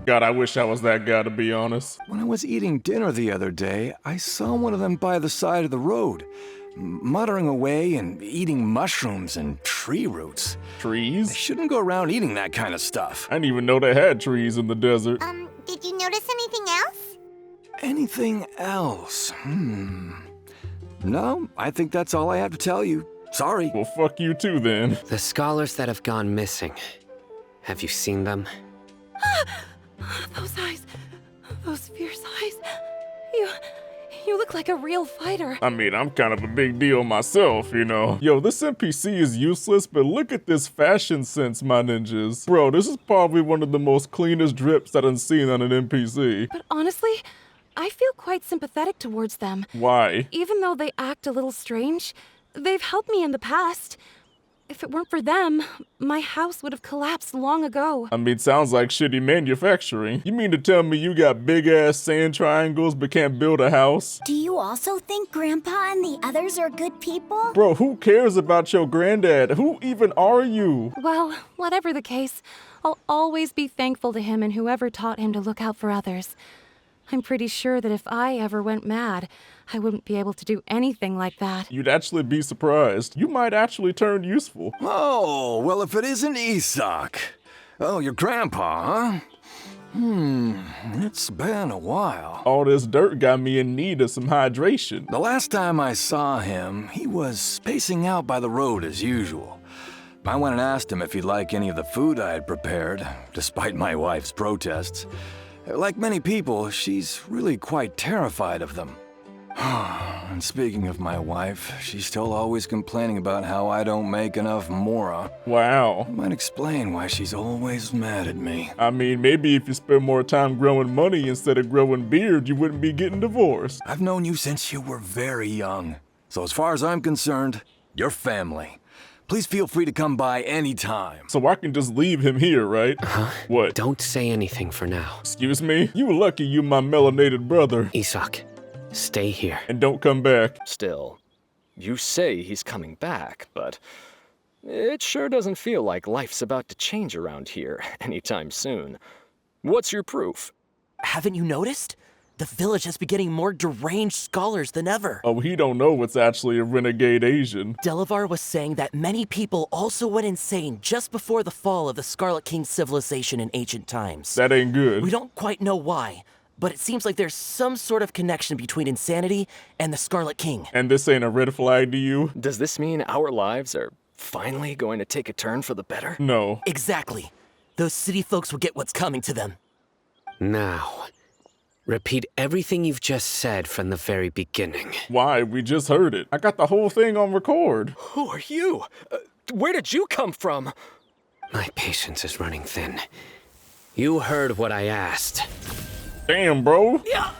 God, I wish I was that guy, to be honest. When I was eating dinner the other day, I saw one of them by the side of the road, muttering away and eating mushrooms and tree roots. They Trees? shouldn't go around eating that kind of stuff. I didn't even know they had trees in the desert. Did you notice anything else? Anything else? No, I think that's all I have to tell you. Sorry. Well, fuck you too, then. The scholars that have gone missing. Have you seen them? Those eyes. Those fierce eyes. You look like a real fighter. I mean, I'm kind of a big deal myself, you know. Yo, this NPC is useless, but look at this fashion sense, my ninjas. Bro, this is probably one of the most cleanest drips that I've seen on an NPC. But honestly, I feel quite sympathetic towards them. Why? Even though they act a little strange, they've helped me in the past. If it weren't for them, my house would have collapsed long ago. I mean, sounds like shitty manufacturing. You mean to tell me you got big-ass sand triangles but can't build a house? Do you also think Grandpa and the others are good people? Bro, who cares about your granddad? Who even are you? Well, whatever the case, I'll always be thankful to him and whoever taught him to look out for others. I'm pretty sure that if I ever went mad, I wouldn't be able to do anything like that. You'd actually be surprised. You might actually turn useful. Oh, well, if it isn't Isak. Oh, your grandpa, huh? It's been a while. All this dirt got me in need of some hydration. The last time I saw him, he was spacing out by the road as usual. I went and asked him if he'd like any of the food I had prepared, despite my wife's protests. Like many people, she's really quite terrified of them. And speaking of my wife, she's still always complaining about how I don't make enough mora. Wow. Might explain why she's always mad at me. I mean, maybe if you spend more time growing money instead of growing beard, you wouldn't be getting divorced. I've known you since you were very young. So as far as I'm concerned, you're family. Please feel free to come by anytime. So I can just leave him here, right? What? Don't say anything for now. Excuse me? You lucky you my melanated brother. Isak, stay here. And don't come back. Still, you say he's coming back, but it sure doesn't feel like life's about to change around here anytime soon. What's your proof? Haven't you noticed? The village has been getting more deranged scholars than ever. Oh, he don't know it's actually a renegade Asian. Delavar was saying that many people also went insane just before the fall of the Scarlet King civilization in ancient times. That ain't good. We don't quite know why, but it seems like there's some sort of connection between insanity and the Scarlet King. And this ain't a red flag to you? Does this mean our lives are finally going to take a turn for the better? No. Exactly. Those city folks will get what's coming to them. Now, repeat everything you've just said from the very beginning. Why? We just heard it. I got the whole thing on record. Who are you? Where did you come from? My patience is running thin. You heard what I asked. Damn, bro. Yeah,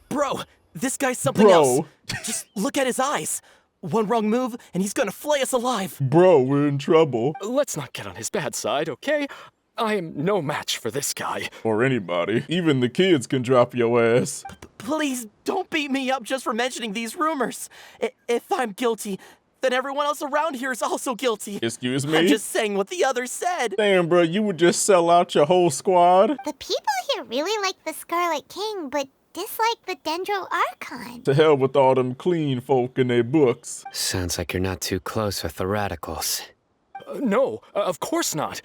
bro, this guy's something else. Just look at his eyes. One wrong move, and he's gonna flay us alive. Bro, we're in trouble. Let's not get on his bad side, okay? I am no match for this guy. Or anybody. Even the kids can drop your ass. Please, don't beat me up just for mentioning these rumors. If I'm guilty, then everyone else around here is also guilty. Excuse me? I'm just saying what the others said. Damn, bro, you would just sell out your whole squad? The people here really like the Scarlet King, but dislike the Dendro Archon. To hell with all them clean folk in their books. Sounds like you're not too close with the radicals. No, of course not.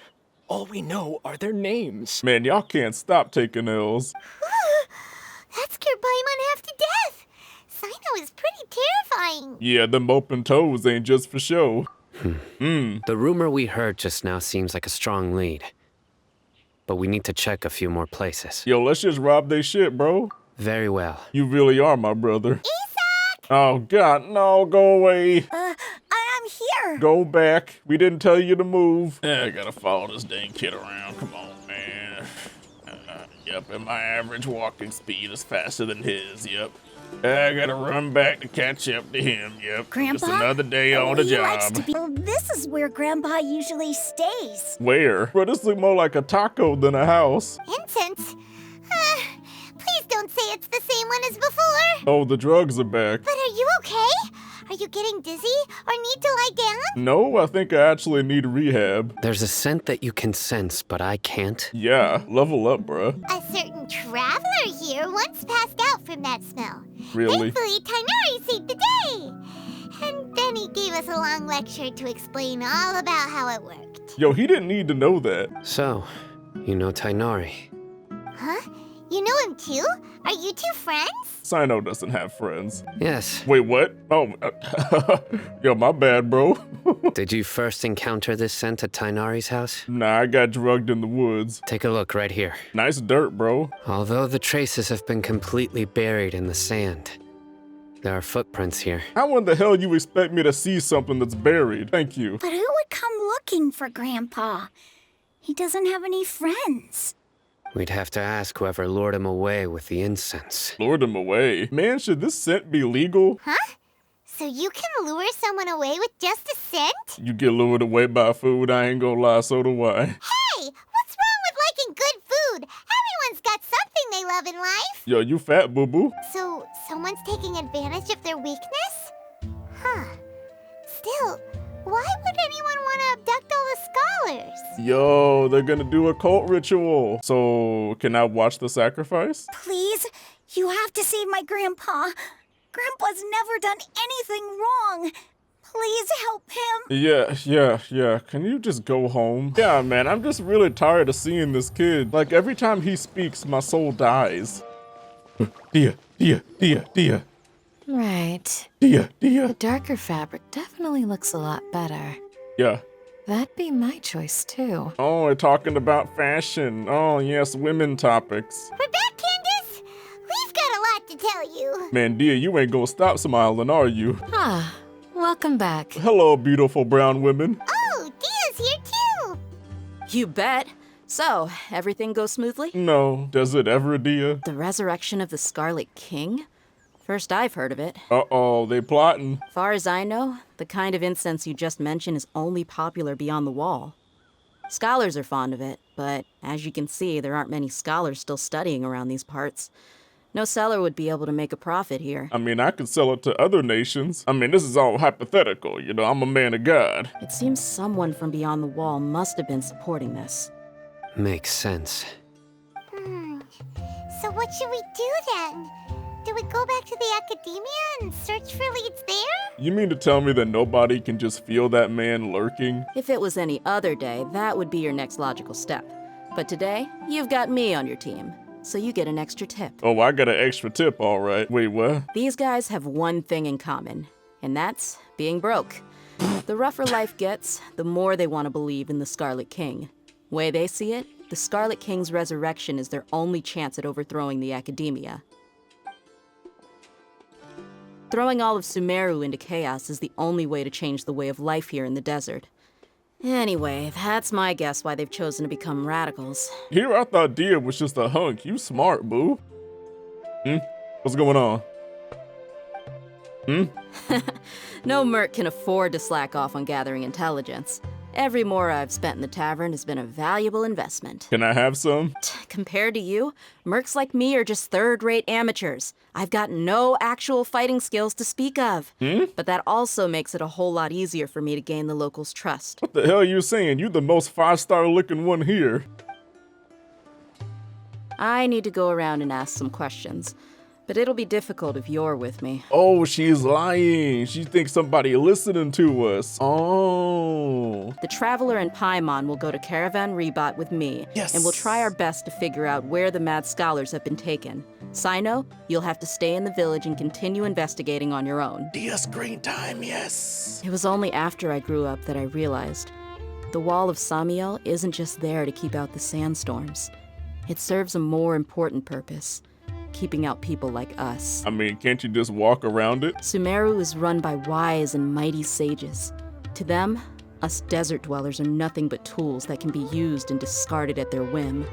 All we know are their names. Man, y'all can't stop taking L's. That scared Paimon half to death. Sino is pretty terrifying. Yeah, them open toes ain't just for show. The rumor we heard just now seems like a strong lead. But we need to check a few more places. Yo, let's just rob they shit, bro. Very well. You really are my brother. Isak! Oh, God, no, go away. I'm here. Go back. We didn't tell you to move. I gotta follow this dang kid around. Come on, man. Yep, and my average walking speed is faster than his, yep. I gotta run back to catch up to him, yep. Grandpa? Just another day on the He likes job. to be. Well, this is where Grandpa usually stays. Where? Bro, this look more like a taco than a house. Incense? Please don't say it's the same one as before. Oh, the drugs are back. But are you okay? Are you getting dizzy or need to lie down? No, I think I actually need rehab. There's a scent that you can sense, but I can't. Yeah, level up, bruh. A certain traveler here once passed out from that smell. Really? Thankfully, Tainari saved the day. And then he gave us a long lecture to explain all about how it worked. Yo, he didn't need to know that. So, you know Tainari. Huh? You know him too? Are you two friends? Sino doesn't have friends. Yes. Wait, what? Oh, yo, my bad, bro. Did you first encounter this scent at Tainari's house? Nah, I got drugged in the woods. Take a look right here. Nice dirt, bro. Although the traces have been completely buried in the sand, there are footprints here. How in the hell you expect me to see something that's buried? Thank you. But who would come looking for Grandpa? He doesn't have any friends. We'd have to ask whoever lured him away with the incense. Lured him away. Man, should this scent be legal? Huh? So you can lure someone away with just a scent? You get lured away by food, I ain't gonna lie, so do I. Hey, what's wrong with liking good food? Everyone's got something they love in life. Yo, you fat, boo-boo. So someone's taking advantage of their weakness? Huh. Still, why would anyone want to abduct all the scholars? Yo, they're gonna do a cult ritual. So, can I watch the sacrifice? Please, you have to save my Grandpa. Grandpa's never done anything wrong. Please help him. Yeah. Can you just go home? Yeah, man, I'm just really tired of seeing this kid. Like, every time he speaks, my soul dies. Dehya. Right. Dehya. The darker fabric definitely looks a lot better. Yeah. That'd be my choice, too. Oh, we're talking about fashion. Oh, yes, women topics. We're back, Candace. We've got a lot to tell you. Man, Dehya, you ain't gonna stop smiling, are you? Ah, welcome back. Hello, beautiful brown women. Oh, Dia's here too. You bet. So, everything goes smoothly? No, does it ever, Dehya? The resurrection of the Scarlet King? First I've heard of it. Uh-oh, they plotting. Far as I know, the kind of incense you just mentioned is only popular beyond the wall. Scholars are fond of it, but as you can see, there aren't many scholars still studying around these parts. No seller would be able to make a profit here. I mean, I could sell it to other nations. I mean, this is all hypothetical, you know, I'm a man of God. It seems someone from beyond the wall must have been supporting this. Makes sense. So what should we do then? Do we go back to the academia and search for leads there? You mean to tell me that nobody can just feel that man lurking? If it was any other day, that would be your next logical step. But today, you've got me on your team, so you get an extra tip. Oh, I got an extra tip, all right. Wait, what? These guys have one thing in common, and that's being broke. The rougher life gets, the more they want to believe in the Scarlet King. Way they see it, the Scarlet King's resurrection is their only chance at overthrowing the Academia. Throwing all of Sumeru into chaos is the only way to change the way of life here in the desert. Anyway, that's my guess why they've chosen to become radicals. Here I thought Dehya was just a hunk. You smart, boo. What's going on? No merc can afford to slack off on gathering intelligence. Every mora I've spent in the tavern has been a valuable investment. Can I have some? Compared to you, mercs like me are just third-rate amateurs. I've got no actual fighting skills to speak of. But that also makes it a whole lot easier for me to gain the locals' trust. What the hell are you saying? You the most five-star looking one here. I need to go around and ask some questions. But it'll be difficult if you're with me. Oh, she's lying. She thinks somebody listening to us. Oh. The Traveler and Paimon will go to Caravan Ribat with me. Yes. And we'll try our best to figure out where the mad scholars have been taken. Sino, you'll have to stay in the village and continue investigating on your own. Dehya screen time, yes. It was only after I grew up that I realized the Wall of Samiel isn't just there to keep out the sandstorms. It serves a more important purpose. Keeping out people like us. I mean, can't you just walk around it? Sumeru is run by wise and mighty sages. To them, us desert dwellers are nothing but tools that can be used and discarded at their whim.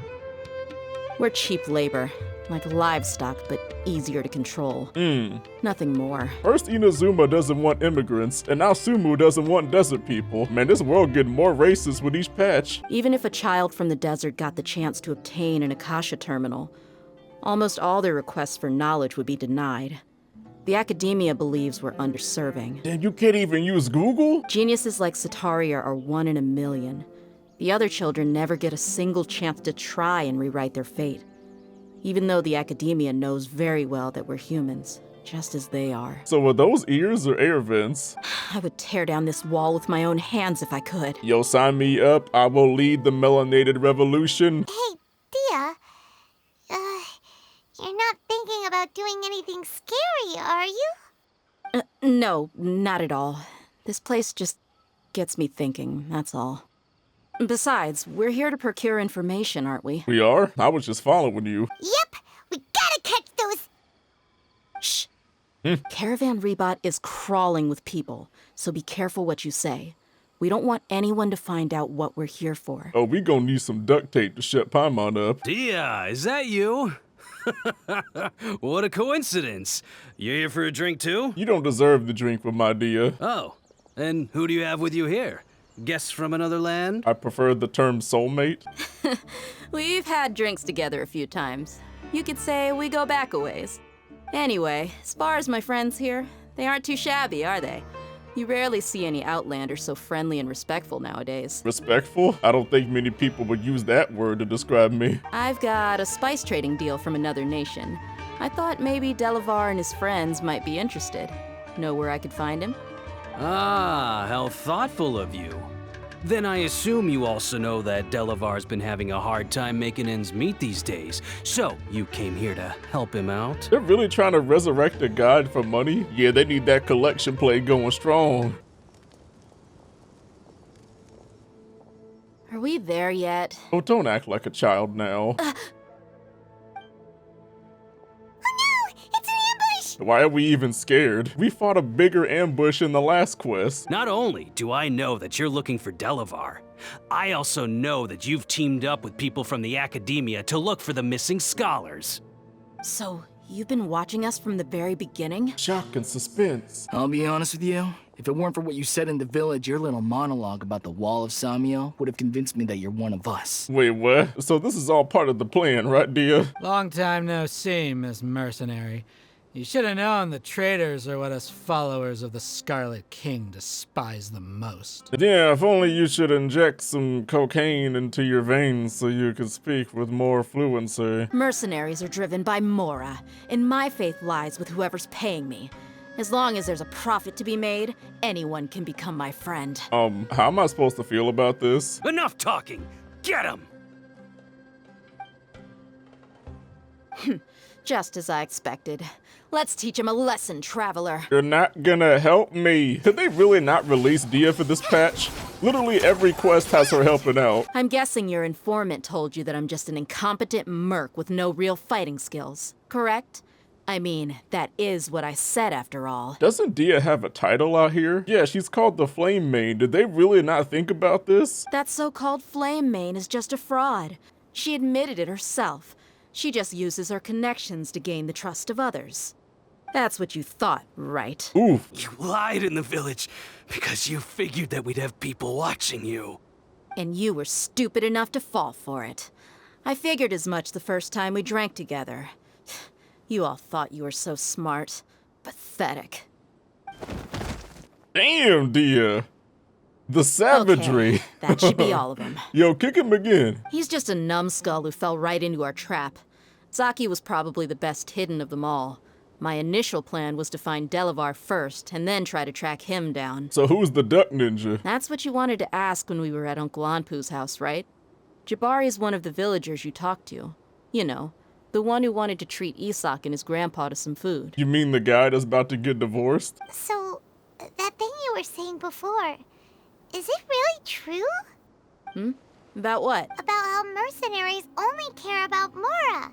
We're cheap labor, like livestock, but easier to control. Nothing more. First Inazuma doesn't want immigrants, and now Sumu doesn't want desert people. Man, this world getting more racist with each patch. Even if a child from the desert got the chance to obtain an Akasha terminal, almost all their requests for knowledge would be denied. The Academia believes we're underserving. Damn, you can't even use Google? Geniuses like Sataria are 1 in a million. The other children never get a single chance to try and rewrite their fate. Even though the Academia knows very well that we're humans, just as they are. So are those ears or air vents? I would tear down this wall with my own hands if I could. Yo, sign me up. I will lead the melanated revolution. Hey, Dehya. You're not thinking about doing anything scary, are you? No, not at all. This place just gets me thinking, that's all. Besides, we're here to procure information, aren't we? We are? I was just following you. Yep, we gotta catch those. Shh. Caravan Ribat is crawling with people, so be careful what you say. We don't want anyone to find out what we're here for. Oh, we gonna need some duct tape to shut Paimon up. Dehya, is that you? What a coincidence. You here for a drink too? You don't deserve the drink with my Dehya. Oh, and who do you have with you here? Guests from another land? I prefer the term soulmate. We've had drinks together a few times. You could say we go back a ways. Anyway, as far as my friends here, they aren't too shabby, are they? You rarely see any Outlanders so friendly and respectful nowadays. Respectful? I don't think many people would use that word to describe me. I've got a spice trading deal from another nation. I thought maybe Delavar and his friends might be interested. Know where I could find him? Ah, how thoughtful of you. Then I assume you also know that Delavar's been having a hard time making ends meet these days, so you came here to help him out? They're really trying to resurrect a god for money? Yeah, they need that collection play going strong. Are we there yet? Oh, don't act like a child now. Why are we even scared? We fought a bigger ambush in the last quest. Not only do I know that you're looking for Delavar, I also know that you've teamed up with people from the Academia to look for the missing scholars. So, you've been watching us from the very beginning? Shock and suspense. I'll be honest with you. If it weren't for what you said in the village, your little monologue about the Wall of Samiel would have convinced me that you're one of us. Wait, what? So this is all part of the plan, right, Dehya? Long time no see, Miss Mercenary. You should have known the traitors are what us followers of the Scarlet King despise the most. Yeah, if only you should inject some cocaine into your veins so you could speak with more fluency. Mercenaries are driven by Mora, and my faith lies with whoever's paying me. As long as there's a profit to be made, anyone can become my friend. How am I supposed to feel about this? Enough talking! Get him! Just as I expected. Let's teach him a lesson, traveler. You're not gonna help me. Could they really not release Dehya for this patch? Literally every quest has her helping out. I'm guessing your informant told you that I'm just an incompetent merc with no real fighting skills, correct? I mean, that is what I said after all. Doesn't Dehya have a title out here? Yeah, she's called the Flame Maid. Did they really not think about this? That so-called Flame Maid is just a fraud. She admitted it herself. She just uses her connections to gain the trust of others. That's what you thought, right? Oof. You lied in the village because you figured that we'd have people watching you. And you were stupid enough to fall for it. I figured as much the first time we drank together. You all thought you were so smart. Pathetic. Damn, Dehya. The savagery. Okay, that should be all of them. Yo, kick him again. He's just a numbskull who fell right into our trap. Zaki was probably the best hidden of them all. My initial plan was to find Delavar first, and then try to track him down. So who's the duck ninja? That's what you wanted to ask when we were at Uncle Anpu's house, right? Jabari is one of the villagers you talked to. You know, the one who wanted to treat Isak and his grandpa to some food. You mean the guy that's about to get divorced? So, that thing you were saying before, is it really true? About what? About how mercenaries only care about Mora,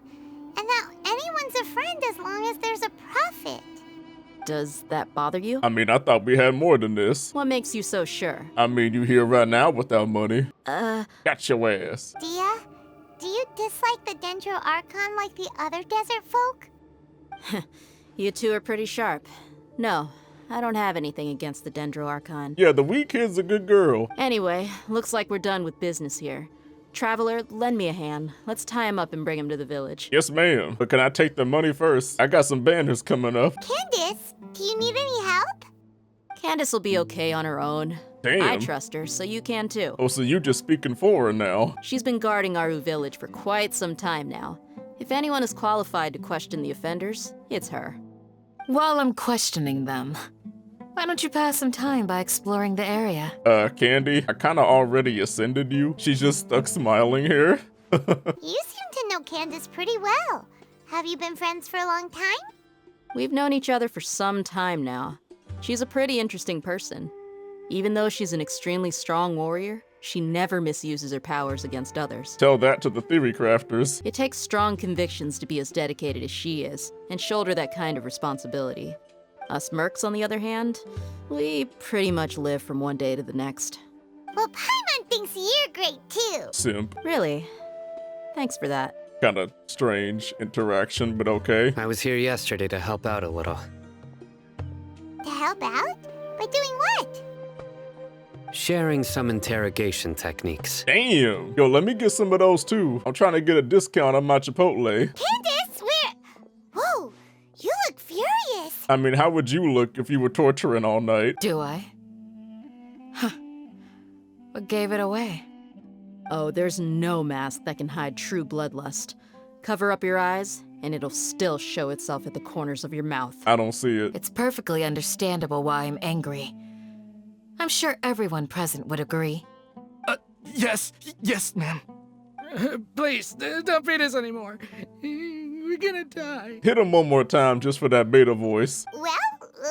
and that anyone's a friend as long as there's a profit. Does that bother you? I mean, I thought we had more than this. What makes you so sure? I mean, you here right now without money. Got your ass. Dehya, do you dislike the Dendro Archon like the other desert folk? You two are pretty sharp. No, I don't have anything against the Dendro Archon. Yeah, the wee kid's a good girl. Anyway, looks like we're done with business here. Traveler, lend me a hand. Let's tie him up and bring him to the village. Yes, ma'am. But can I take the money first? I got some banners coming up. Candace, do you need any help? Candace will be okay on her own. Damn. I trust her, so you can too. Oh, so you just speaking for her now. She's been guarding Aaru village for quite some time now. If anyone is qualified to question the offenders, it's her. While I'm questioning them, why don't you pass some time by exploring the area? Candy, I kinda already ascended you. She's just stuck smiling here. You seem to know Candace pretty well. Have you been friends for a long time? We've known each other for some time now. She's a pretty interesting person. Even though she's an extremely strong warrior, she never misuses her powers against others. Tell that to the theory crafters. It takes strong convictions to be as dedicated as she is, and shoulder that kind of responsibility. Us mercs, on the other hand, we pretty much live from one day to the next. Well, Paimon thinks you're great too. Simp. Really? Thanks for that. Kinda strange interaction, but okay. I was here yesterday to help out a little. To help out? By doing what? Sharing some interrogation techniques. Damn. Yo, let me get some of those too. I'm trying to get a discount on my Chipotle. Candace, whoa, you look furious. I mean, how would you look if you were torturing all night? Do I? Huh. What gave it away? Oh, there's no mask that can hide true bloodlust. Cover up your eyes, and it'll still show itself at the corners of your mouth. I don't see it. It's perfectly understandable why I'm angry. I'm sure everyone present would agree. Yes, ma'am. Please, don't beat us anymore. We're gonna die. Hit him one more time just for that beta voice. Well,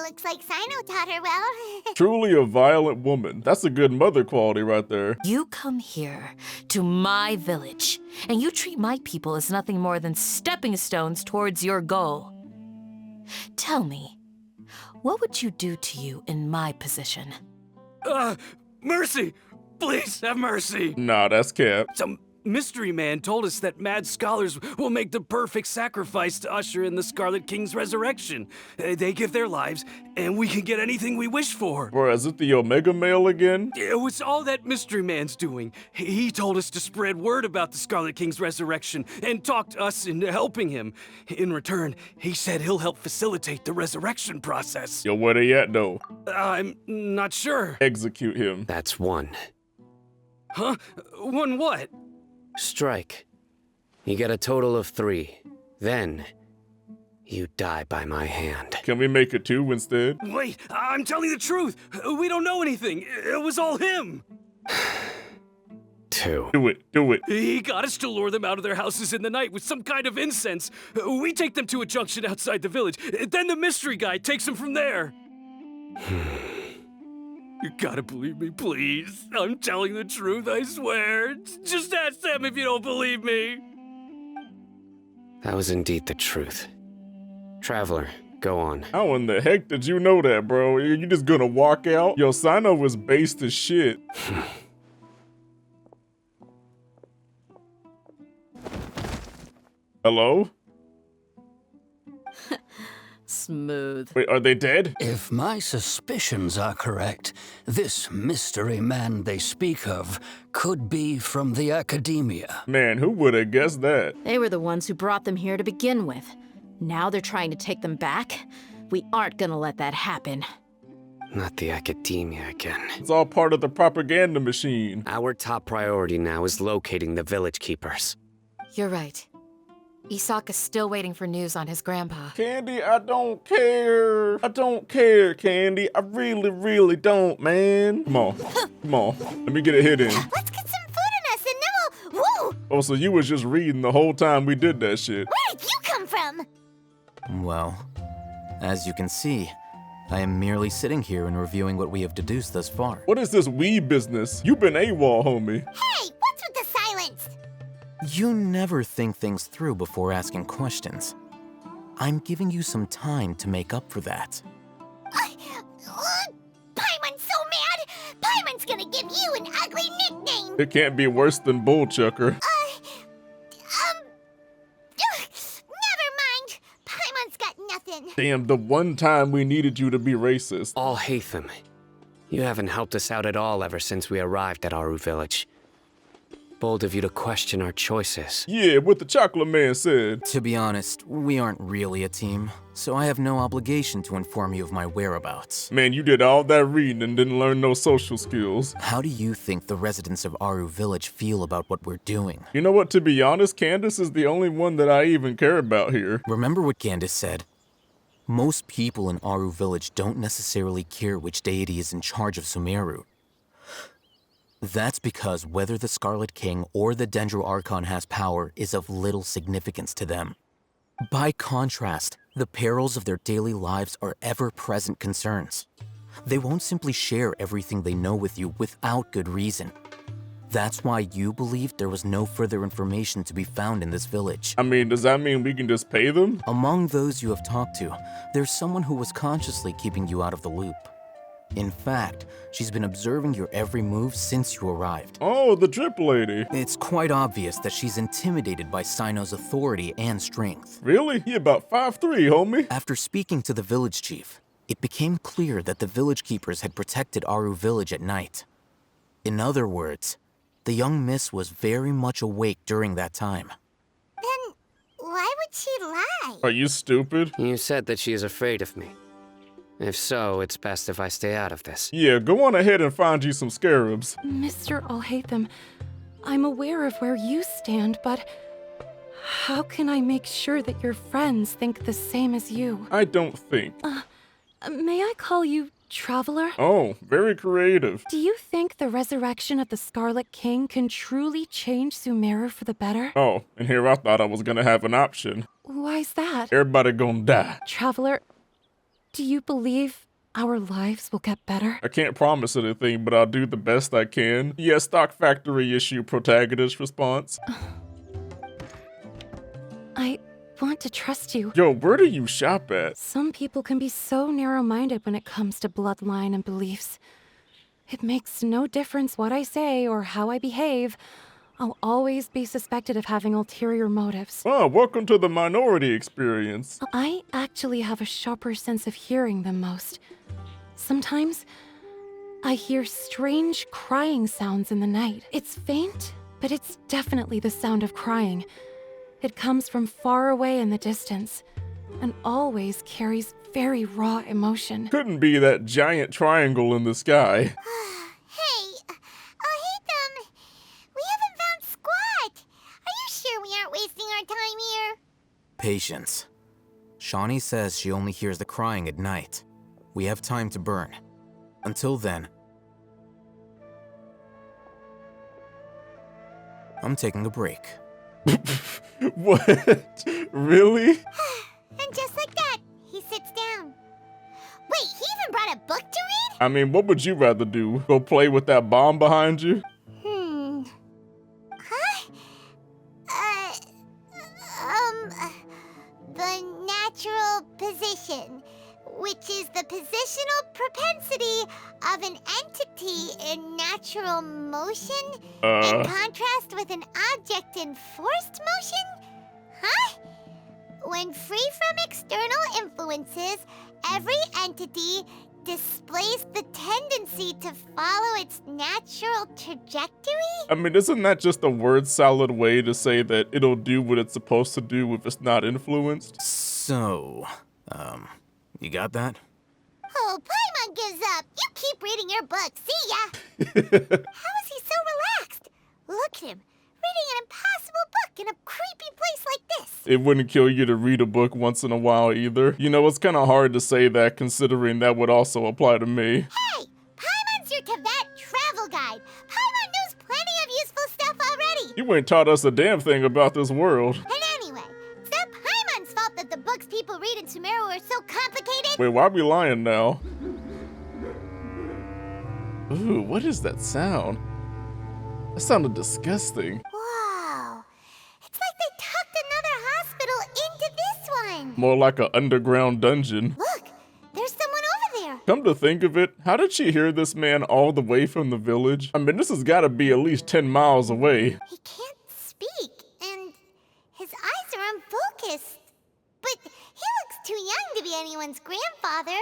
looks like Sino taught her well. Truly a violent woman. That's a good mother quality right there. You come here to my village, and you treat my people as nothing more than stepping stones towards your goal. Tell me, what would you do to you in my position? Mercy! Please have mercy! Nah, that's cap. Some mystery man told us that mad scholars will make the perfect sacrifice to usher in the Scarlet King's resurrection. They give their lives, and we can get anything we wish for. Bro, is it the Omega male again? It was all that mystery man's doing. He told us to spread word about the Scarlet King's resurrection and talked us into helping him. In return, he said he'll help facilitate the resurrection process. Yo, where they at though? I'm not sure. Execute him. That's one. Huh? One what? Strike. You get a total of 3. Then, you die by my hand. Can we make it 2 instead? Wait, I'm telling the truth. We don't know anything. It was all him. 2. Do it. He got us to lure them out of their houses in the night with some kind of incense. We take them to a junction outside the village. Then the mystery guy takes them from there. You gotta believe me, please. I'm telling the truth, I swear. Just ask them if you don't believe me. That was indeed the truth. Traveler, go on. How in the heck did you know that, bro? You just gonna walk out? Yo, Sino was based as shit. Hello? Smooth. Wait, are they dead? If my suspicions are correct, this mystery man they speak of could be from the Academia. Man, who would have guessed that? They were the ones who brought them here to begin with. Now they're trying to take them back? We aren't gonna let that happen. Not the Academia again. It's all part of the propaganda machine. Our top priority now is locating the village keepers. You're right. Isaka's still waiting for news on his grandpa. Candy, I don't care. I don't care, Candy. I really, really don't, man. Come on. Come on. Let me get a hit in. Let's get some food in us and then we'll... Woo! Oh, so you was just reading the whole time we did that shit. Where did you come from? Well, as you can see, I am merely sitting here and reviewing what we have deduced thus far. What is this weed business? You been AWOL, homie. Hey, what's with the silence? You never think things through before asking questions. I'm giving you some time to make up for that. Paimon's so mad! Paimon's gonna give you an ugly nickname! It can't be worse than Bullchucker. Never mind! Paimon's got nothing. Damn, the one time we needed you to be racist. Alhaitham, you haven't helped us out at all ever since we arrived at Aaru village. Bold of you to question our choices. Yeah, what the chocolate man said. To be honest, we aren't really a team, so I have no obligation to inform you of my whereabouts. Man, you did all that reading and didn't learn no social skills. How do you think the residents of Aaru Village feel about what we're doing? You know what, to be honest, Candace is the only one that I even care about here. Remember what Candace said? Most people in Aaru Village don't necessarily care which deity is in charge of Sumeru. That's because whether the Scarlet King or the Dendro Archon has power is of little significance to them. By contrast, the perils of their daily lives are ever-present concerns. They won't simply share everything they know with you without good reason. That's why you believed there was no further information to be found in this village. I mean, does that mean we can just pay them? Among those you have talked to, there's someone who was consciously keeping you out of the loop. In fact, she's been observing your every move since you arrived. Oh, the drip lady. It's quite obvious that she's intimidated by Sino's authority and strength. Really? He about 5'3", homie. After speaking to the village chief, it became clear that the village keepers had protected Aaru Village at night. In other words, the young miss was very much awake during that time. Then why would she lie? Are you stupid? You said that she is afraid of me. If so, it's best if I stay out of this. Yeah, go on ahead and find you some scarabs. Mr. Alhaitham, I'm aware of where you stand, but how can I make sure that your friends think the same as you? I don't think. May I call you Traveler? Oh, very creative. Do you think the resurrection of the Scarlet King can truly change Sumeru for the better? Oh, and here I thought I was gonna have an option. Why's that? Everybody gonna die. Traveler, do you believe our lives will get better? I can't promise anything, but I'll do the best I can. Yeah, stock factory issue protagonist response. I want to trust you. Yo, where do you shop at? Some people can be so narrow-minded when it comes to bloodline and beliefs. It makes no difference what I say or how I behave. I'll always be suspected of having ulterior motives. Oh, welcome to the minority experience. I actually have a sharper sense of hearing than most. Sometimes, I hear strange crying sounds in the night. It's faint, but it's definitely the sound of crying. It comes from far away in the distance, and always carries very raw emotion. Couldn't be that giant triangle in the sky. Hey, Alhaitham, we haven't found squat. Are you sure we aren't wasting our time here? Patience. Shawnee says she only hears the crying at night. We have time to burn. Until then, I'm taking a break. What? Really? And just like that, he sits down. Wait, he even brought a book to read? I mean, what would you rather do? Go play with that bomb behind you? The natural position, which is the positional propensity of an entity in natural motion, in contrast with an object in forced motion? Huh? When free from external influences, every entity displays the tendency to follow its natural trajectory? I mean, isn't that just a word salad way to say that it'll do what it's supposed to do if it's not influenced? So, you got that? Oh, Paimon gives up. You keep reading your book. See ya. How is he so relaxed? Look at him, reading an impossible book in a creepy place like this. It wouldn't kill you to read a book once in a while either. You know, it's kind of hard to say that considering that would also apply to me. Hey, Paimon's your Tibet travel guide. Paimon knows plenty of useful stuff already. You ain't taught us a damn thing about this world. And anyway, it's not Paimon's fault that the books people read in Sumeru are so complicated. Wait, why are we lying now? Ooh, what is that sound? That sounded disgusting. Whoa. It's like they tucked another hospital into this one. More like an underground dungeon. Look, there's someone over there. Come to think of it, how did she hear this man all the way from the village? I mean, this has got to be at least 10 miles away. He can't speak, and his eyes are unfocused. But he looks too young to be anyone's grandfather.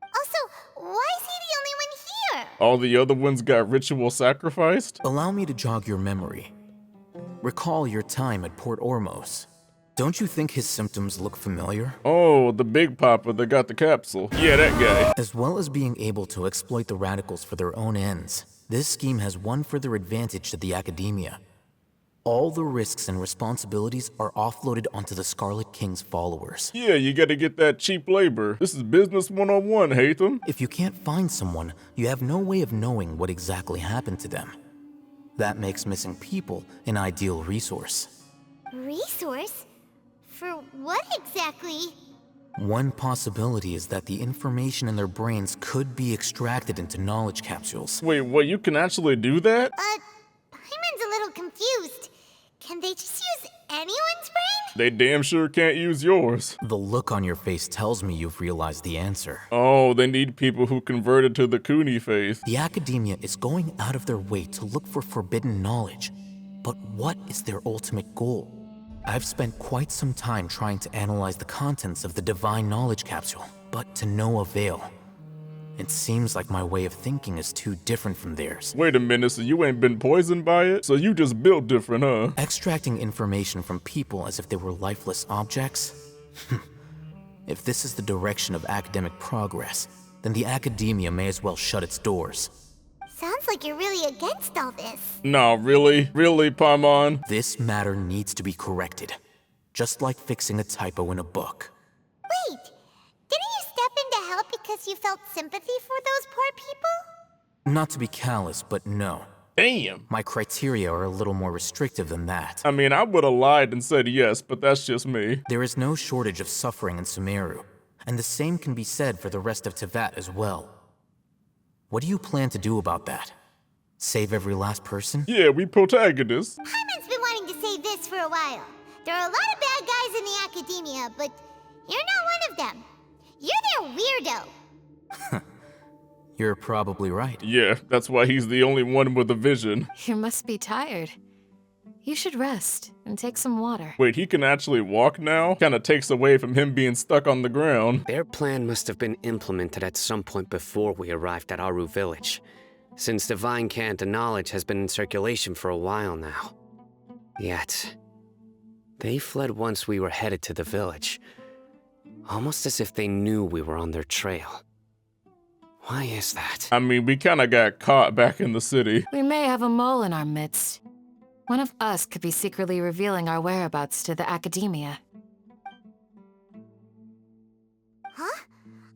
Also, why is he the only one here? All the other ones got ritual sacrificed? Allow me to jog your memory. Recall your time at Port Ormos. Don't you think his symptoms look familiar? Oh, the big papa that got the capsule. Yeah, that guy. As well as being able to exploit the radicals for their own ends, this scheme has one further advantage to the Academia. All the risks and responsibilities are offloaded onto the Scarlet King's followers. Yeah, you gotta get that cheap labor. This is business 101, Hatham. If you can't find someone, you have no way of knowing what exactly happened to them. That makes missing people an ideal resource. Resource? For what exactly? One possibility is that the information in their brains could be extracted into knowledge capsules. Wait, what, you can actually do that? Paimon's a little confused. Can they just use anyone's brain? They damn sure can't use yours. The look on your face tells me you've realized the answer. Oh, they need people who converted to the Kuni faith. The Academia is going out of their way to look for forbidden knowledge. But what is their ultimate goal? I've spent quite some time trying to analyze the contents of the Divine Knowledge Capsule, but to no avail. It seems like my way of thinking is too different from theirs. Wait a minute, so you ain't been poisoned by it? So you just built different, huh? Extracting information from people as if they were lifeless objects? If this is the direction of academic progress, then the Academia may as well shut its doors. Sounds like you're really against all this. No, really? Really, Paimon? This matter needs to be corrected. Just like fixing a typo in a book. Wait, didn't you step in to help because you felt sympathy for those poor people? Not to be callous, but no. Damn. My criteria are a little more restrictive than that. I mean, I would have lied and said yes, but that's just me. There is no shortage of suffering in Sumeru, and the same can be said for the rest of Teyvat as well. What do you plan to do about that? Save every last person? Yeah, we protagonists. Paimon's been wanting to say this for a while. There are a lot of bad guys in the Academia, but you're not one of them. You're their weirdo. You're probably right. Yeah, that's why he's the only one with a vision. You must be tired. You should rest and take some water. Wait, he can actually walk now? Kinda takes away from him being stuck on the ground. Their plan must have been implemented at some point before we arrived at Aaru village, since Divine Cant of Knowledge has been in circulation for a while now. Yet, they fled once we were headed to the village, almost as if they knew we were on their trail. Why is that? I mean, we kinda got caught back in the city. We may have a mole in our midst. One of us could be secretly revealing our whereabouts to the Academia. Huh?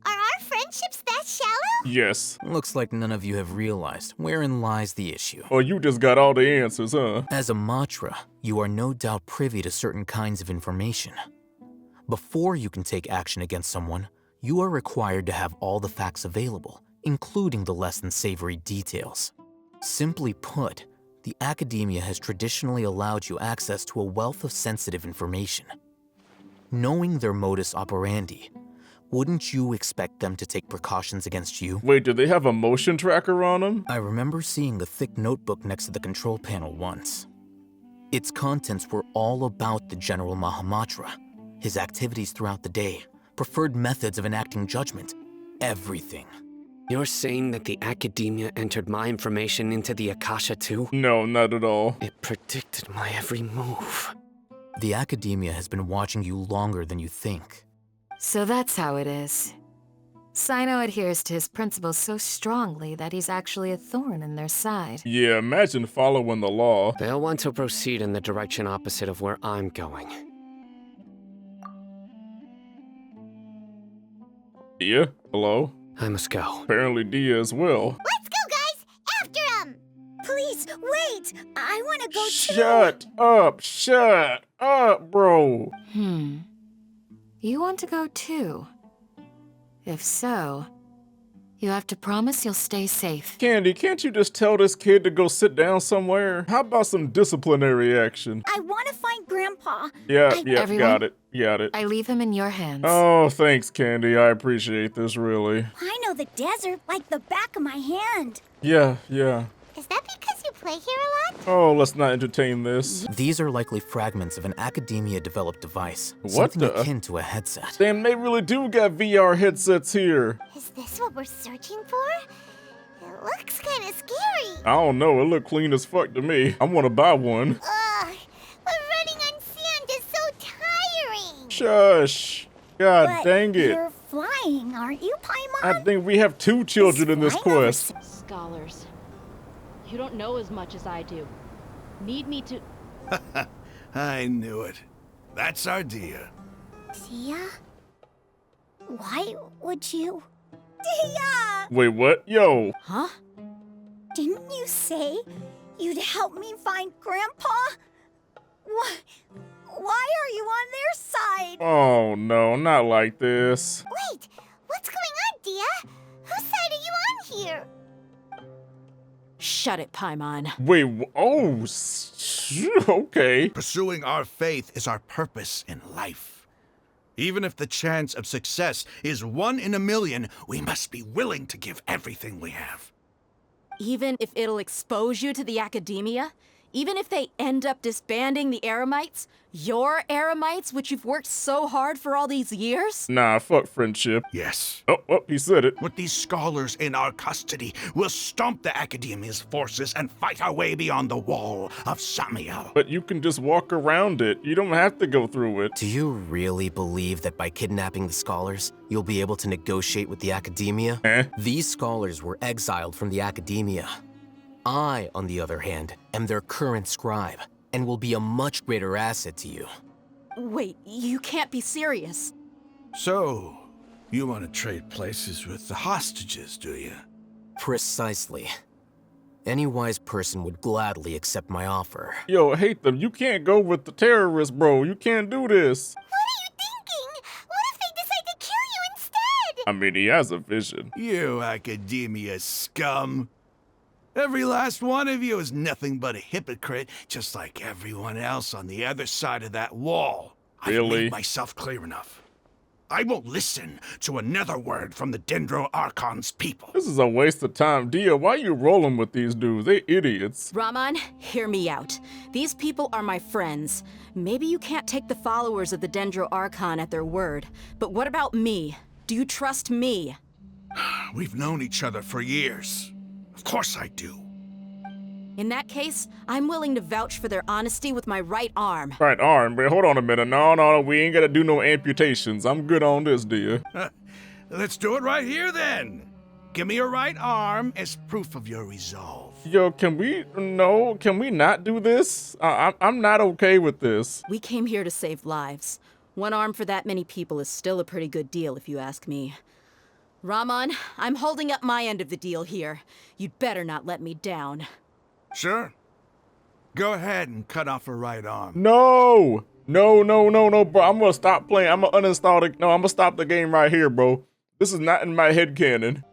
Are our friendships that shallow? Yes. Looks like none of you have realized wherein lies the issue. Oh, you just got all the answers, huh? As a Matra, you are no doubt privy to certain kinds of information. Before you can take action against someone, you are required to have all the facts available, including the less than savory details. Simply put, the Academia has traditionally allowed you access to a wealth of sensitive information. Knowing their modus operandi, wouldn't you expect them to take precautions against you? Wait, do they have a motion tracker on them? I remember seeing the thick notebook next to the control panel once. Its contents were all about the General Mahamatra, his activities throughout the day, preferred methods of enacting judgment, everything. You're saying that the Academia entered my information into the Akasha too? No, not at all. It predicted my every move. The Academia has been watching you longer than you think. So that's how it is. Sino adheres to his principles so strongly that he's actually a thorn in their side. Yeah, imagine following the law. They'll want to proceed in the direction opposite of where I'm going. Dehya? Hello? I must go. Apparently Dehya as well. Let's go, guys! After him! Please, wait! I want to go too! Shut up, bro! You want to go too? If so, you have to promise you'll stay safe. Candy, can't you just tell this kid to go sit down somewhere? How about some disciplinary action? I want to find Grandpa. Yeah, Everyone, got it. I leave him in your hands. Oh, thanks, Candy. I appreciate this, really. I know the desert like the back of my hand. Yeah. Is that because you play here a lot? Oh, let's not entertain this. These are likely fragments of an Academia-developed device. What something akin to a headset. Damn, they really do got VR headsets here. Is this what we're searching for? It looks kind of scary. I don't know, it looked clean as fuck to me. I want to buy one. Shush. God But dang it. You're flying, aren't you, Paimon? I think we have 2 children in this quest. Scholars. You don't know as much as I do. Need me to... I knew it. That's our Dehya. Dehya? Why would you... Dehya! Wait, what? Yo. Huh? Didn't you say you'd help me find Grandpa? Why are you on their side? Oh no, not like this. Wait, what's going on, Dehya? Whose side are you on here? Shut it, Paimon. Wait, okay. Pursuing our faith is our purpose in life. Even if the chance of success is 1 in a million, we must be willing to give everything we have. Even if it'll expose you to the Academia? Even if they end up disbanding the Eremites? Your Eremites, which you've worked so hard for all these years? Nah, fuck friendship. Yes. Oh, he said it. With these scholars in our custody, we'll stomp the Academia's forces and fight our way beyond the wall of Samiel. But you can just walk around it. You don't have to go through it. Do you really believe that by kidnapping the scholars, you'll be able to negotiate with the Academia? These scholars were exiled from the Academia. I, on the other hand, am their current scribe, and will be a much greater asset to you. Wait, you can't be serious. So, you want to trade places with the hostages, do you? Precisely. Any wise person would gladly accept my offer. Yo, hate them. You can't go with the terrorists, bro. You can't do this. What are you thinking? What if they decide to kill you instead? I mean, he has a vision. You Academia scum. Every last one of you is nothing but a hypocrite, just like everyone else on the other side of that wall. Really? I've made myself clear enough. I won't listen to another word from the Dendro Archon's people. This is a waste of time. Dehya, why you rolling with these dudes? They idiots. Raman, hear me out. These people are my friends. Maybe you can't take the followers of the Dendro Archon at their word, but what about me? Do you trust me? We've known each other for years. Of course I do. In that case, I'm willing to vouch for their honesty with my right arm. Right arm? Wait, hold on a minute. No, we ain't gotta do no amputations. I'm good on this, Dehya. Let's do it right here then. Give me your right arm as proof of your resolve. Yo, can we not do this? I'm not okay with this. We came here to save lives. One arm for that many people is still a pretty good deal if you ask me. Raman, I'm holding up my end of the deal here. You'd better not let me down. Sure. Go ahead and cut off her right arm. No, bro. I'm gonna stop playing. I'm gonna uninstall it. No, I'm gonna stop the game right here, bro. This is not in my head canon.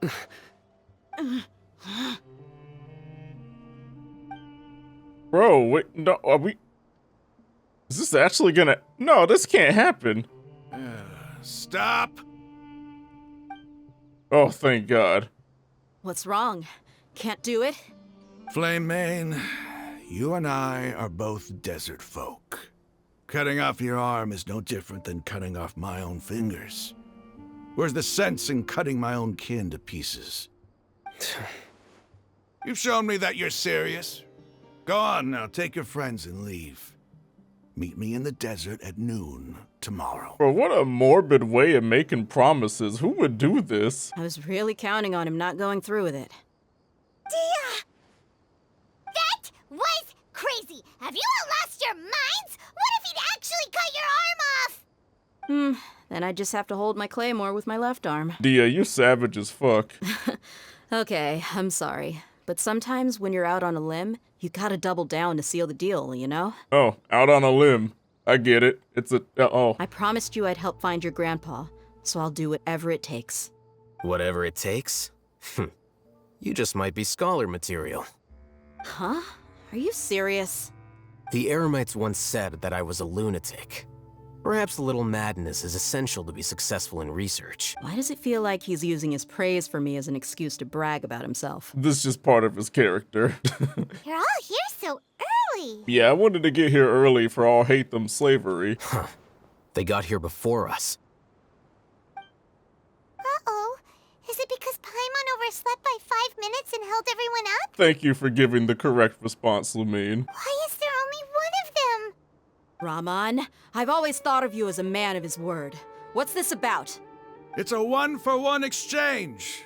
Bro, wait, no, are we... Is this actually gonna... No, this can't happen. Stop! Oh, thank God. What's wrong? Can't do it? Flame Mane, you and I are both desert folk. Cutting off your arm is no different than cutting off my own fingers. Where's the sense in cutting my own kin to pieces? You've shown me that you're serious. Go on now, take your friends and leave. Meet me in the desert at noon tomorrow. Bro, what a morbid way of making promises. Who would do this? I was really counting on him not going through with it. Dehya! That was crazy! Have you all lost your minds? What if he'd actually cut your arm off? Then I just have to hold my claymore with my left arm. Dehya, you savage as fuck. Okay, I'm sorry. But sometimes when you're out on a limb, you gotta double down to seal the deal, you know? Oh, out on a limb. I get it. It's a... I promised you I'd help find your grandpa, so I'll do whatever it takes. Whatever it takes? You just might be scholar material. Huh? Are you serious? The Eremites once said that I was a lunatic. Perhaps a little madness is essential to be successful in research. Why does it feel like he's using his praise for me as an excuse to brag about himself? This is just part of his character. You're all here so early. Yeah, I wanted to get here early for all hate them slavery. Huh. They got here before us. Uh-oh. Is it because Paimon overslept by 5 minutes and held everyone up? Thank you for giving the correct response, Lumine. Why is there only one of them? Raman, I've always thought of you as a man of his word. What's this about? It's a 1-for-1 exchange.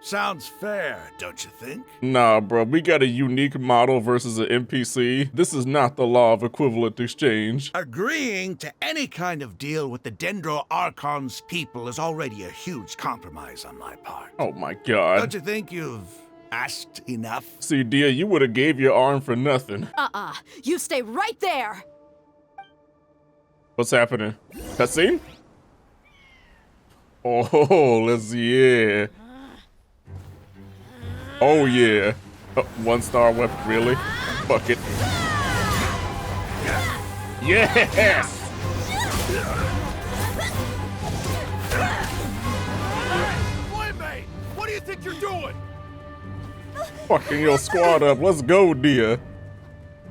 Sounds fair, don't you think? Nah, bro, we got a unique model versus an NPC. This is not the law of equivalent exchange. Agreeing to any kind of deal with the Dendro Archon's people is already a huge compromise on my part. Oh my god. Don't you think you've asked enough? See, Dehya, you would have gave your arm for nothing. You stay right there! What's happening? Cutscene? Oh, let's yeah. Oh yeah. Oh, 1-star weapon, really? Fuck it. Yes! Playmate, what do you think you're doing? Fucking your squad up. Let's go, Dehya.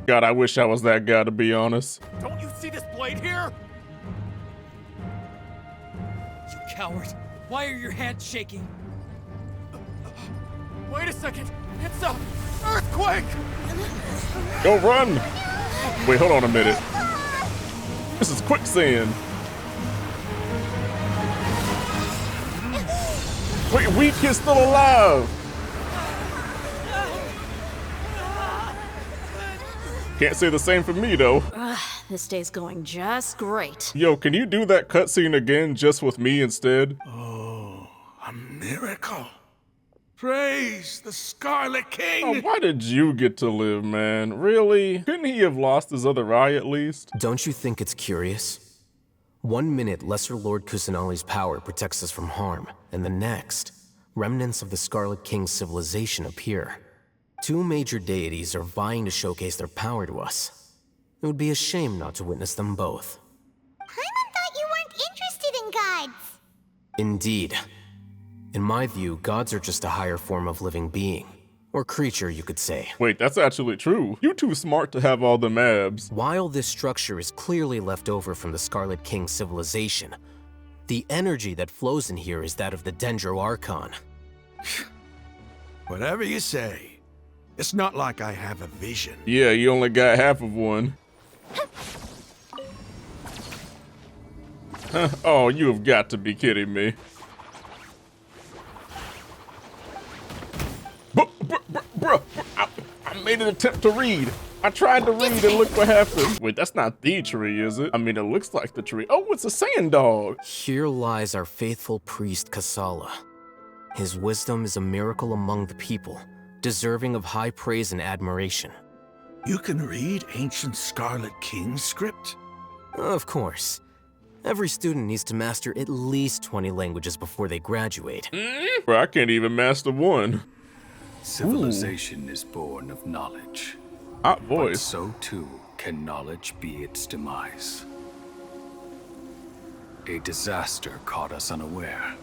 God, I wish I was that guy, to be honest. Don't you see this blade here? You coward. Why are your hands shaking? Wait a second. It's a earthquake! Go run! Wait, hold on a minute. This is quicksand. Wait, Weak is still alive! Can't say the same for me, though. This day's going just great. Yo, can you do that cutscene again just with me instead? Oh, a miracle. Praise the Scarlet King! Oh, why did you get to live, man? Really? Couldn't he have lost his other eye at least? Don't you think it's curious? 1 minute, Lesser Lord Kusanali's power protects us from harm, and the next, remnants of the Scarlet King's civilization appear. 2 major deities are vying to showcase their power to us. It would be a shame not to witness them both. Paimon thought you weren't interested in gods. Indeed. In my view, gods are just a higher form of living being. Or creature, you could say. Wait, that's actually true. You too smart to have all them abs. While this structure is clearly left over from the Scarlet King's civilization, the energy that flows in here is that of the Dendro Archon. Whatever you say. It's not like I have a vision. Yeah, you only got half of one. Oh, you have got to be kidding me. Bro, I made an attempt to read. I tried to read and look what happened. Wait, that's not the tree, is it? I mean, it looks like the tree. Oh, it's a sand dog. Here lies our faithful priest Kasala. His wisdom is a miracle among the people, deserving of high praise and admiration. You can read ancient Scarlet King script? Of course. Every student needs to master at least 20 languages before they graduate. Bro, I can't even master one. Civilization is born of knowledge. Hot voice. But so too can knowledge be its demise. A disaster caught us unaware.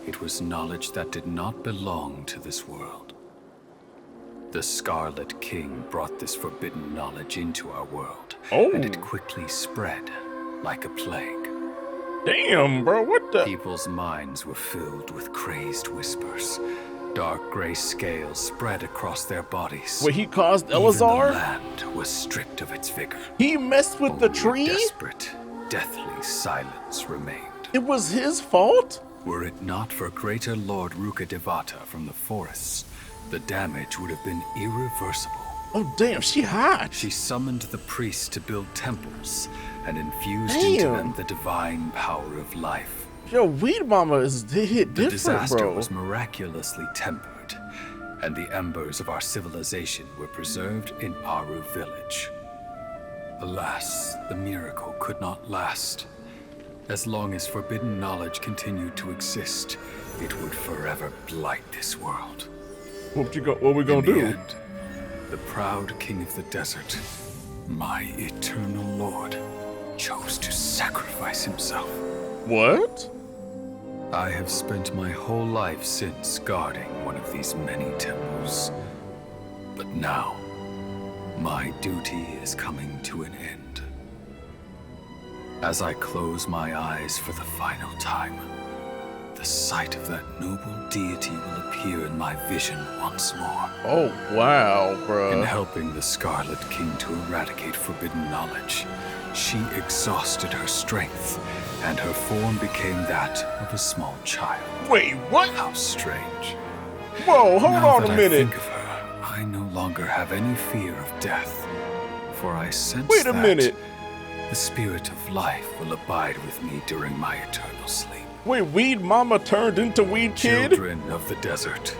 It was knowledge that did not belong to this world. The Scarlet King brought this forbidden knowledge into our world, and it quickly spread like a plague. Damn, bro, what the? People's minds were filled with crazed whispers. Dark gray scales spread across their bodies. Wait, he caused Elazar? Even the land was stripped of its vigor. He messed with the tree? Desperate, deathly silence remained. It was his fault? Were it not for greater Lord Ruka Devata from the forests, the damage would have been irreversible. Oh damn, she hot. She summoned the priests to build temples and infused into them the divine power of life. Yo, Weed Mama is hit different, The disaster bro. was miraculously tempered, and the embers of our civilization were preserved in Aaru village. Alas, the miracle could not last. As long as forbidden knowledge continued to exist, it would forever blight this world. What we gonna do? End, the proud king of the desert, my eternal lord, chose to sacrifice himself. What? I have spent my whole life since guarding one of these many temples. But now, my duty is coming to an end. As I close my eyes for the final time, the sight of that noble deity will appear in my vision once more. Oh, wow, bro. In helping the Scarlet King to eradicate forbidden knowledge, she exhausted her strength, and her form became that of a small child. Wait, what? How strange. Whoa, hold Now on that a minute. I think of her, I no longer have any fear of death, for I sense Wait a that minute. the spirit of life will abide with me during my eternal sleep. Wait, Weed Mama turned into Weed Kid? Children of the desert,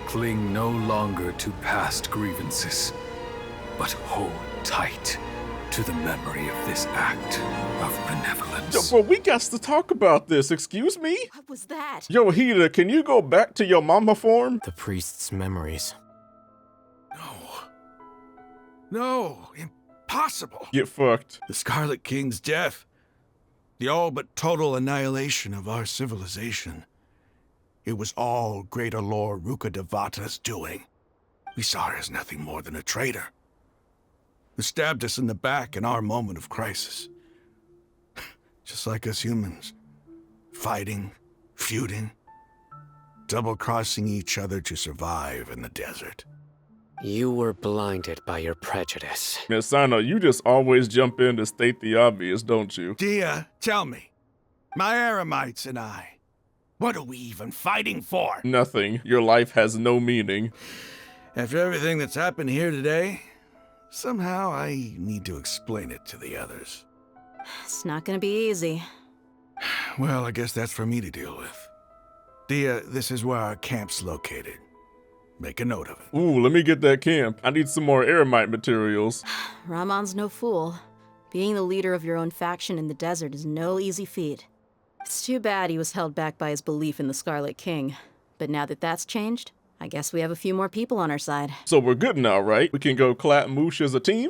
cling no longer to past grievances, but hold tight to the memory of this act of benevolence. Yo, bro, we got to talk about this. Excuse me? What was that? Yo, Hida, can you go back to your mama form? The priest's memories. No, impossible. Get fucked. The Scarlet King's death. The all but total annihilation of our civilization. It was all Greater Lord Rukkhadevata's doing. We saw her as nothing more than a traitor, who stabbed us in the back in our moment of crisis. Just like us humans. Fighting, feuding, double-crossing each other to survive in the desert. You were blinded by your prejudice. Miss Sino, you just always jump in to state the obvious, don't you? Dehya, tell me, my Eremites and I, what are we even fighting for? Nothing. Your life has no meaning. After everything that's happened here today, somehow I need to explain it to the others. It's not gonna be easy. Well, I guess that's for me to deal with. Dehya, this is where our camp's located. Make a note of it. Ooh, let me get that camp. I need some more Eremite materials. Ramon's no fool. Being the leader of your own faction in the desert is no easy feat. It's too bad he was held back by his belief in the Scarlet King. But now that that's changed, I guess we have a few more people on our side. So we're good now, right? We can go clap Moosh as a team?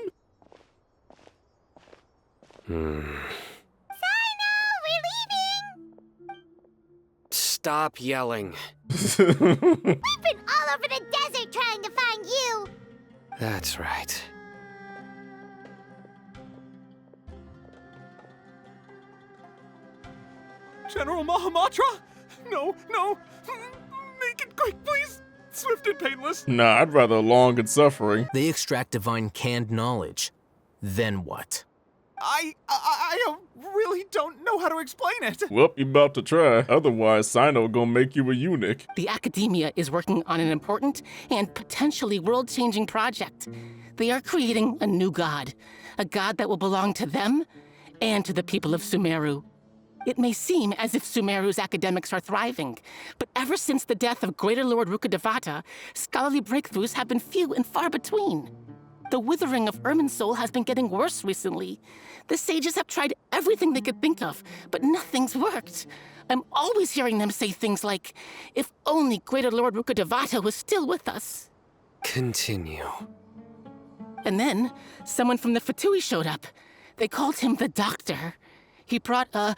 Stop yelling. We've been all over the desert trying to find you. That's right. General Mahamatra? No, no. Make it quick, please. Swift and painless. Nah, I'd rather long and suffering. They extract divine canned knowledge. Then what? I really don't know how to explain it. Well, you about to try. Otherwise, Sino gonna make you a eunuch. The Academia is working on an important and potentially world-changing project. They are creating a new god. A god that will belong to them and to the people of Sumeru. It may seem as if Sumeru's academics are thriving, but ever since the death of Greater Lord Rukkhadevata, scholarly breakthroughs have been few and far between. The withering of Irminsul has been getting worse recently. The sages have tried everything they could think of, but nothing's worked. I'm always hearing them say things like, if only Greater Lord Rukkhadevata was still with us. Continue. And then, someone from the Fatui showed up. They called him the Doctor. He brought a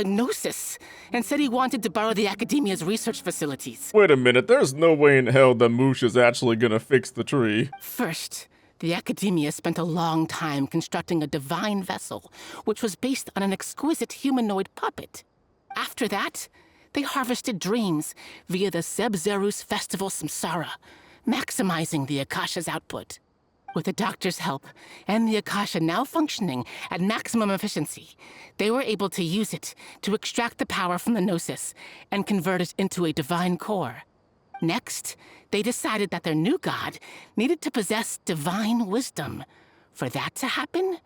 gnosis and said he wanted to borrow the Academia's research facilities. Wait a minute, there's no way in hell that Moosh is actually gonna fix the tree. First, the Academia spent a long time constructing a divine vessel, which was based on an exquisite humanoid puppet. After that, they harvested dreams via the Sebzerus Festival Samsara, maximizing the Akasha's output. With the Doctor's help, and the Akasha now functioning at maximum efficiency, they were able to use it to extract the power from the Gnosis and convert it into a divine core. Next, they decided that their new god needed to possess divine wisdom. For that to happen,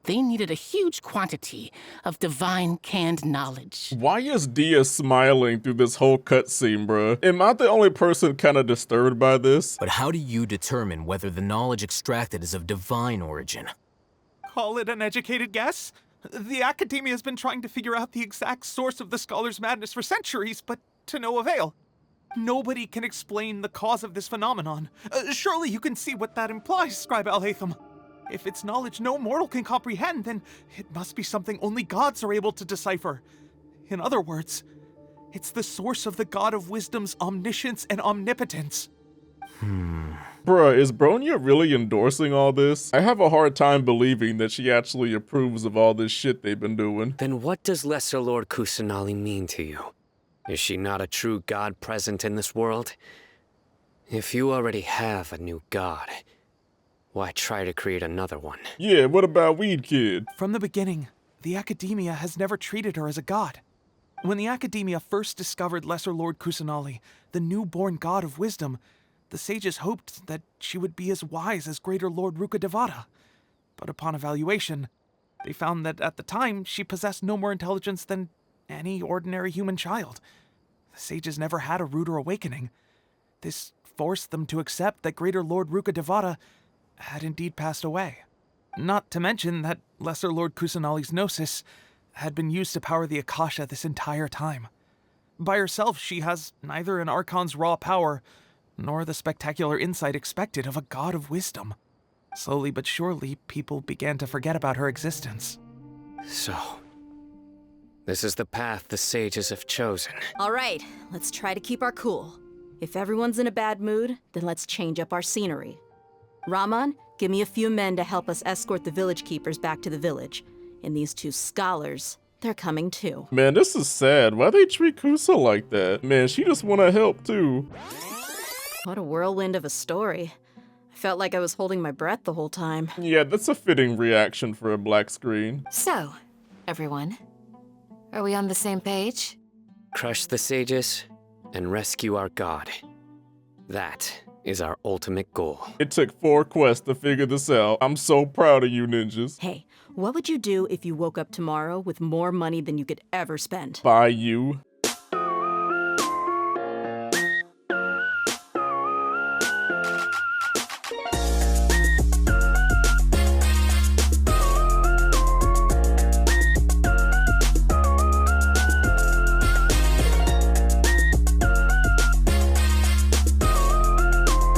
they needed a huge quantity of divine canned knowledge. Why is Dehya smiling through this whole cutscene, bruh? Am I the only person kinda disturbed by this? But how do you determine whether the knowledge extracted is of divine origin? Call it an educated guess? The Academia has been trying to figure out the exact source of the Scholar's Madness for centuries, but to no avail. Nobody can explain the cause of this phenomenon. Surely you can see what that implies, Scribe Alhaitham. If it's knowledge no mortal can comprehend, then it must be something only gods are able to decipher. In other words, it's the source of the God of Wisdom's omniscience and omnipotence. Bruh, is Bronya really endorsing all this? I have a hard time believing that she actually approves of all this shit they've been doing. Then what does Lesser Lord Kusanali mean to you? Is she not a true god present in this world? If you already have a new god, why try to create another one? Yeah, what about Weed Kid? From the beginning, the Academia has never treated her as a god. When the Academia first discovered Lesser Lord Kusanali, the newborn god of wisdom, the sages hoped that she would be as wise as Greater Lord Rukkhadevata. But upon evaluation, they found that at the time she possessed no more intelligence than any ordinary human child. The sages never had a ruder awakening. This forced them to accept that Greater Lord Rukkhadevata had indeed passed away. Not to mention that Lesser Lord Kusanali's gnosis had been used to power the Akasha this entire time. By herself, she has neither an Archon's raw power, nor the spectacular insight expected of a god of wisdom. Slowly but surely, people began to forget about her existence. So, this is the path the sages have chosen. All right, let's try to keep our cool. If everyone's in a bad mood, then let's change up our scenery. Raman, give me a few men to help us escort the village keepers back to the village. And these two scholars, they're coming too. Man, this is sad. Why they treat Kusa like that? Man, she just wanna help too. What a whirlwind of a story. I felt like I was holding my breath the whole time. Yeah, that's a fitting reaction for a black screen. So, everyone, are we on the same page? Crush the sages and rescue our god. That is our ultimate goal. It took 4 quests to figure this out. I'm so proud of you ninjas. Hey, what would you do if you woke up tomorrow with more money than you could ever spend? Buy you